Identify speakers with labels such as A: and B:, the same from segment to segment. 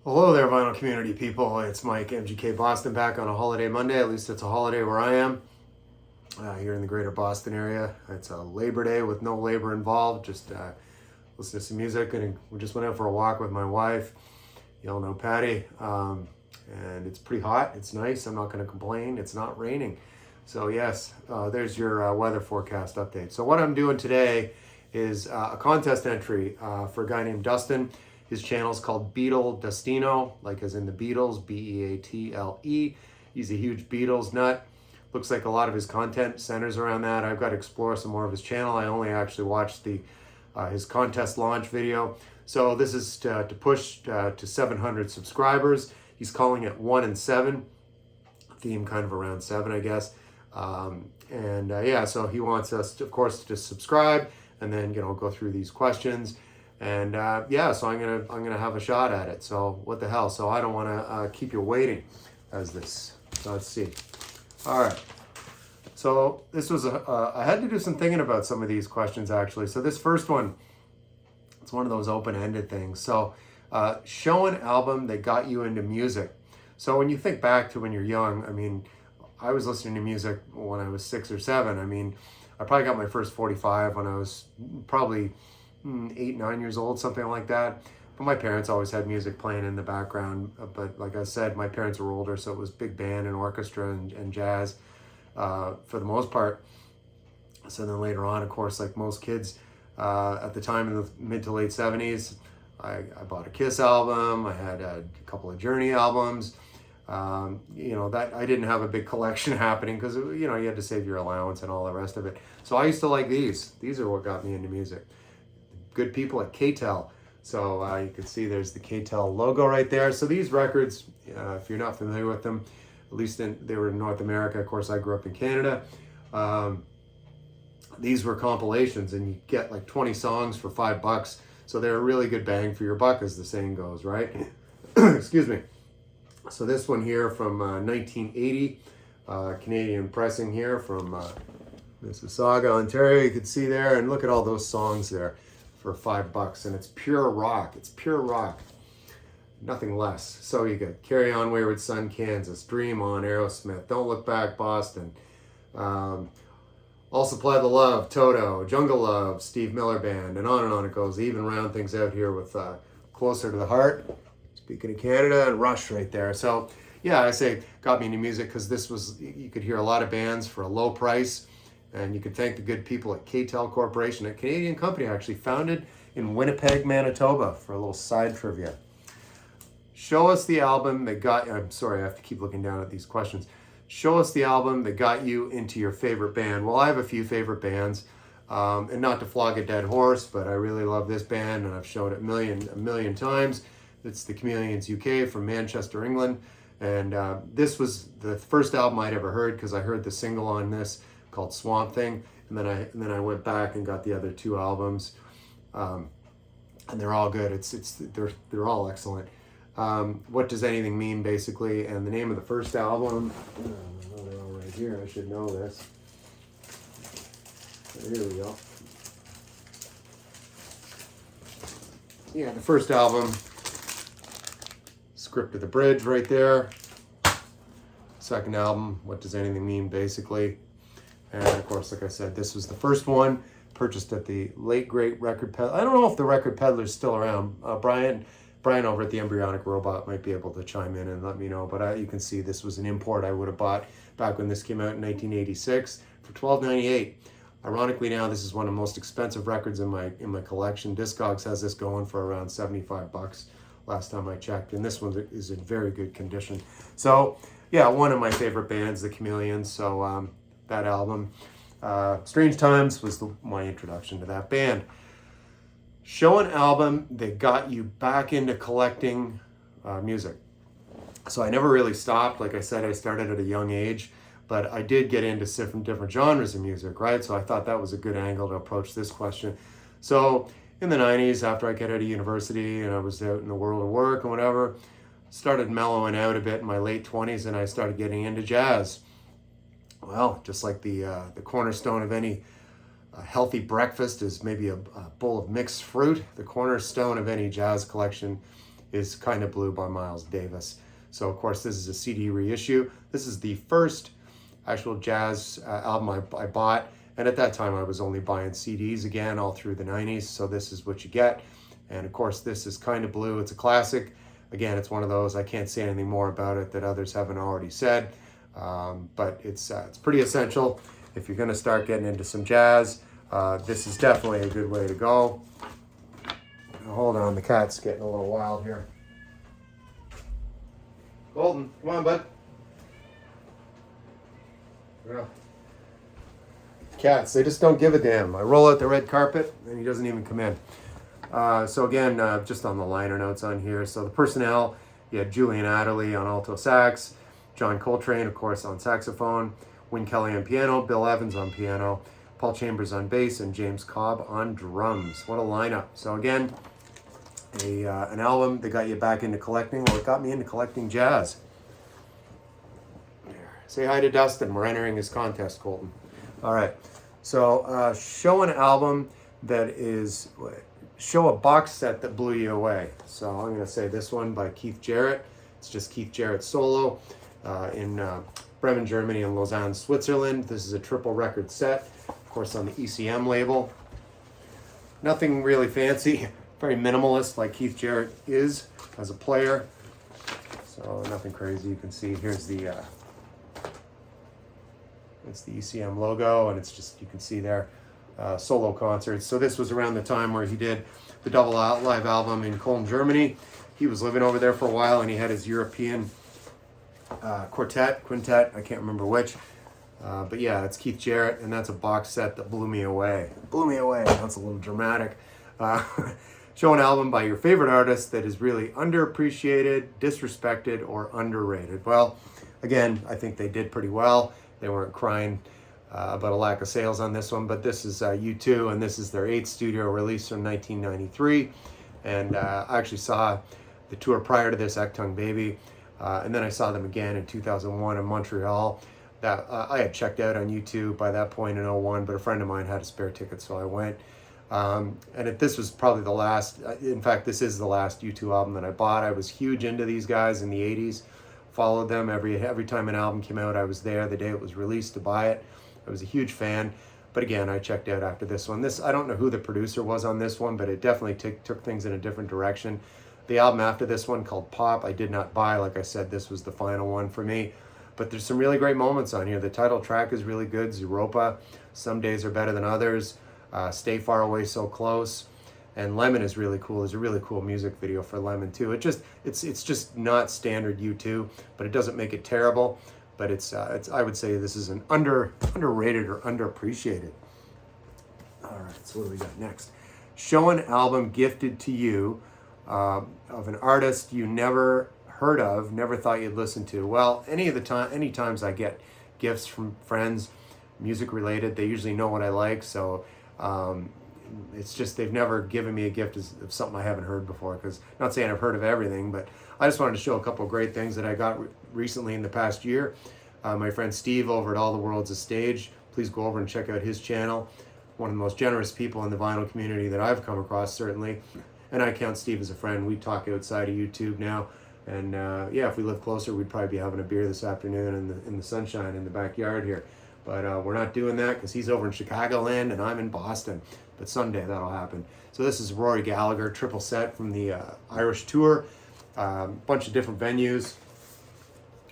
A: Hello there, Vinyl Community people. It's Mike, MGK Boston, back on a holiday Monday. At least it's a holiday where I am, here in the greater Boston area. It's a Labor Day with no labor involved. Just listen to some music, and we just went out for a walk with my wife. You all know Patty, and it's pretty hot. It's nice. I'm not going to complain. It's not raining. So yes, there's your weather forecast update. So what I'm doing today is a contest entry for a guy named Dustin. His channel is called Dustino, like as in the Beatles, Beatle. He's a huge Beatles nut. Looks like a lot of his content centers around that. I've got to explore some more of his channel. I only actually watched his contest launch video. So this is to push to 700 subscribers. He's calling it 1 and 7. Theme kind of around 7, I guess. Yeah, so he wants us, of course, to subscribe and then go through these questions. And so I'm gonna have a shot at it. So what the hell? So I don't want to keep you waiting as this. So let's see. All right. So this was I had to do some thinking about some of these questions actually. So this first one, it's one of those open-ended things. So show an album that got you into music. So when you think back to when you're young, I mean, I was listening to music when I was 6 or 7. I mean, I probably got my first 45 when I was probably 8, 9 years old, something like that. But my parents always had music playing in the background. But like I said, my parents were older, so it was big band and orchestra and jazz for the most part. So then later on, of course, like most kids at the time in the mid to late 70s, I bought a Kiss album. I had a couple of Journey albums. That I didn't have a big collection happening because you had to save your allowance and all the rest of it. So I used to like these. These are what got me into music. Good people at K-Tel. So you can see there's the K-Tel logo right there. So these records, if you're not familiar with them, at least they were in North America. Of course, I grew up in Canada. These were compilations, and you get like 20 songs for $5. So they're a really good bang for your buck, as the saying goes, right? Excuse me. So this one here from 1980, Canadian pressing here from Mississauga, Ontario. You can see there, and look at all those songs there for $5, and it's pure rock. It's pure rock, nothing less. So you got Carry On Wayward Son, Kansas, Dream On, Aerosmith, Don't Look Back, Boston, All Supply the Love, Toto, Jungle Love, Steve Miller Band, and on it goes. Even round things out here with Closer to the Heart, speaking of Canada, and Rush right there. So yeah, I say got me into music because this was, you could hear a lot of bands for a low price. And you can thank the good people at K-Tel Corporation, a Canadian company actually founded in Winnipeg, Manitoba, for a little side trivia. Show us the album that got, I'm sorry, I have to keep looking down at these questions. Show us the album that got you into your favorite band. Well, I have a few favorite bands, and not to flog a dead horse, but I really love this band, and I've shown it a million times. It's the Chameleons UK from Manchester, England. And this was the first album I'd ever heard because I heard the single on this called Swamp Thing, and then I went back and got the other 2 albums, and they're all good. They're all excellent. What Does Anything Mean, basically, and the name of the first album. They're all right here. I should know this. Here we go. Yeah, the first album. Script of the Bridge right there. Second album, What Does Anything Mean, basically. And of course, like I said, this was the first one, purchased at the late great Record Peddler. I don't know if the Record Peddler's still around. Brian over at the Embryonic Robot might be able to chime in and let me know. But you can see this was an import I would have bought back when this came out in 1986 for $12.98. Ironically, now this is one of the most expensive records in my collection. Discogs has this going for around $75 last time I checked, and this one is in very good condition. So yeah, one of my favorite bands, the Chameleons. So that album, Strange Times, was my introduction to that band. Show an album that got you back into collecting music. So I never really stopped. Like I said, I started at a young age, but I did get into different genres of music, right? So I thought that was a good angle to approach this question. So in the 90s, after I got out of university and I was out in the world of work and whatever, started mellowing out a bit in my late 20s, and I started getting into jazz. Well, just like the cornerstone of any healthy breakfast is maybe a bowl of mixed fruit, the cornerstone of any jazz collection is Kind of Blue by Miles Davis. So of course this is a CD reissue. This is the first actual jazz album I bought, and at that time I was only buying CDs again all through the 90s, so this is what you get. And of course this is Kind of Blue. It's a classic. Again, it's one of those, I can't say anything more about it that others haven't already said, but it's pretty essential if you're going to start getting into some jazz. This is definitely a good way to go. Hold on, the cat's getting a little wild here. Golden, come on, bud. Yeah. Cats, they just don't give a damn. I roll out the red carpet and he doesn't even come in. So again, just on the liner notes on here. So the personnel, you had Julian Adderley on alto sax, John Coltrane, of course, on saxophone, Win Kelly on piano, Bill Evans on piano, Paul Chambers on bass, and James Cobb on drums. What a lineup. So again, an album that got you back into collecting. Well, it got me into collecting jazz. Say hi to Dustin. We're entering his contest, Colton. All right. So show an album that is, show a box set that blew you away. So I'm going to say this one by Keith Jarrett. It's just Keith Jarrett solo in Bremen, Germany, and Lausanne, Switzerland. This is a triple record set, of course, on the ECM label. Nothing really fancy. Very minimalist, like Keith Jarrett is as a player. So nothing crazy. You can see here's the it's the ECM logo, and it's just, you can see there, solo concerts. So this was around the time where he did the double out live album in Cologne, Germany. He was living over there for a while, and he had his European quintet, I can't remember which. But yeah, it's Keith Jarrett, and that's a box set that blew me away. Blew me away. That's a little dramatic. Show an album by your favorite artist that is really underappreciated, disrespected, or underrated. Well, again, I think they did pretty well. They weren't crying about a lack of sales on this one, but this is U2, and this is their 8th studio release from 1993. And I actually saw the tour prior to this, Achtung Baby, and then I saw them again in 2001 in Montreal. That I had checked out on YouTube by that point in 01, but a friend of mine had a spare ticket, so I went. This was probably the last, in fact, this is the last U2 album that I bought. I was huge into these guys in the 80s, followed them every time an album came out. I was there the day it was released to buy it. I was a huge fan, but again, I checked out after this one. I don't know who the producer was on this one, but it definitely took things in a different direction. The album after this one, called Pop, I did not buy. Like I said, this was the final one for me. But there's some really great moments on here. The title track is really good, Zeropa. Some Days Are Better Than Others. Stay Far Away So Close. And Lemon is really cool. There's a really cool music video for Lemon too. It's just not standard U2, but it doesn't make it terrible. But it's I would say this is an underrated or underappreciated. All right, so what do we got next? Show an album gifted to you of an artist you never heard of, never thought you'd listen to. Well, any times I get gifts from friends, music related, they usually know what I like. So it's just they've never given me a gift of something I haven't heard before. Because not saying I've heard of everything, but I just wanted to show a couple of great things that I got recently in the past year. My friend Steve over at All the World's a Stage. Please go over and check out his channel. One of the most generous people in the vinyl community that I've come across, certainly. And I count Steve as a friend. We talk outside of YouTube now. And yeah, if we lived closer, we'd probably be having a beer this afternoon in the sunshine in the backyard here. But we're not doing that because he's over in Chicagoland and I'm in Boston. But someday that'll happen. So this is Rory Gallagher, triple set from the Irish tour. Bunch of different venues.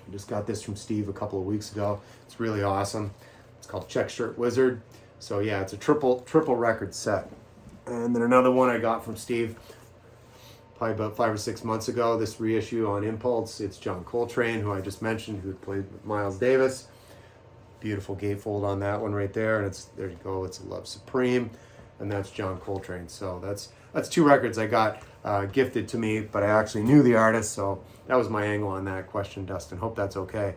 A: I just got this from Steve a couple of weeks ago. It's really awesome. It's called Check Shirt Wizard. So yeah, it's a triple record set. And then another one I got from Steve probably about 5 or 6 months ago, this reissue on Impulse. It's John Coltrane, who I just mentioned, who played with Miles Davis. Beautiful gatefold on that one right there. And there you go, it's a Love Supreme. And that's John Coltrane. So that's 2 records I got gifted to me, but I actually knew the artist, so that was my angle on that question, Dustin. Hope that's okay.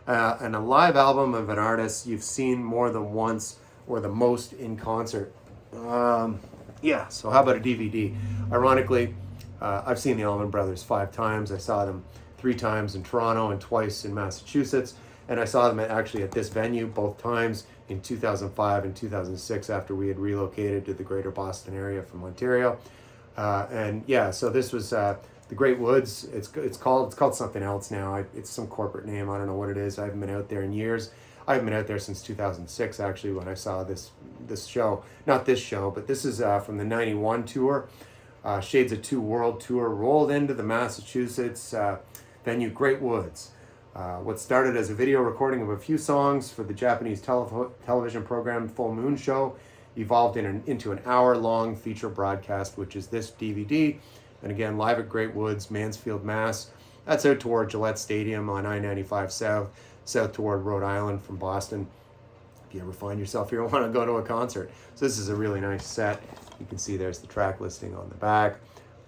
A: And a live album of an artist you've seen more than once or the most in concert. Yeah, so how about a DVD? Ironically, I've seen the Allman Brothers 5 times. I saw them 3 times in Toronto and twice in Massachusetts. And I saw them actually at this venue both times in 2005 and 2006 after we had relocated to the greater Boston area from Ontario. And yeah, so this was the Great Woods. It's called something else now. It's some corporate name. I don't know what it is. I haven't been out there in years. I haven't been out there since 2006 actually, when I saw this show. Not this show, but this is from the '91 tour. Shades of Two World Tour rolled into the Massachusetts venue Great Woods. What started as a video recording of a few songs for the Japanese television program Full Moon Show evolved into an hour-long feature broadcast, which is this DVD. And again, live at Great Woods, Mansfield, Mass. That's out toward Gillette Stadium on I-95 south toward Rhode Island from Boston. If you ever find yourself here and want to go to a concert. So this is a really nice set. You can see there's the track listing on the back.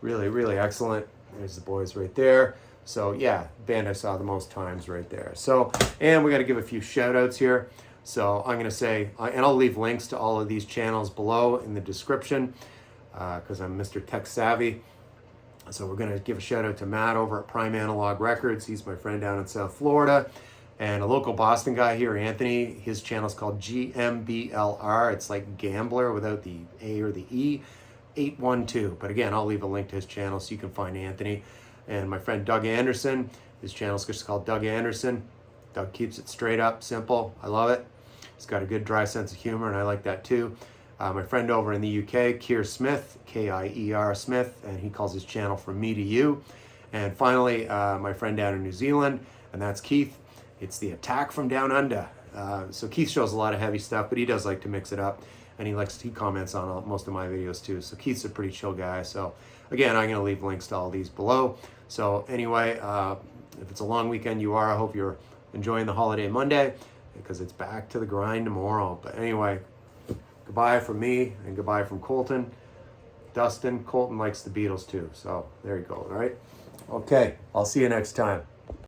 A: Really, really excellent. There's the boys right there. So yeah, band I saw the most times right there. So, and we got to give a few shout outs here. So I'm going to say, and I'll leave links to all of these channels below in the description because I'm Mr. Tech Savvy. So we're going to give a shout out to Matt over at Prime Analog Records. He's my friend down in South Florida. And a local Boston guy here, Anthony, his channel's called GMBLR. It's like gambler without the A or the E, 812. But again, I'll leave a link to his channel so you can find Anthony. And my friend Doug Anderson, his channel's just called Doug Anderson. Doug keeps it straight up, simple. I love it. He's got a good dry sense of humor, and I like that too. My friend over in the UK, Kier Smith, Kier Smith, and he calls his channel From Me to You. And finally, my friend down in New Zealand, and that's Keith. It's the Attack from Down Under. So Keith shows a lot of heavy stuff, but he does like to mix it up, and he comments on most of my videos too. So Keith's a pretty chill guy. So again, I'm going to leave links to all these below. So anyway, if it's a long weekend I hope you're enjoying the holiday Monday, because it's back to the grind tomorrow. But anyway, goodbye from me and goodbye from Colton. Dustin, Colton likes the Beatles too. So there you go, all right? Okay, I'll see you next time.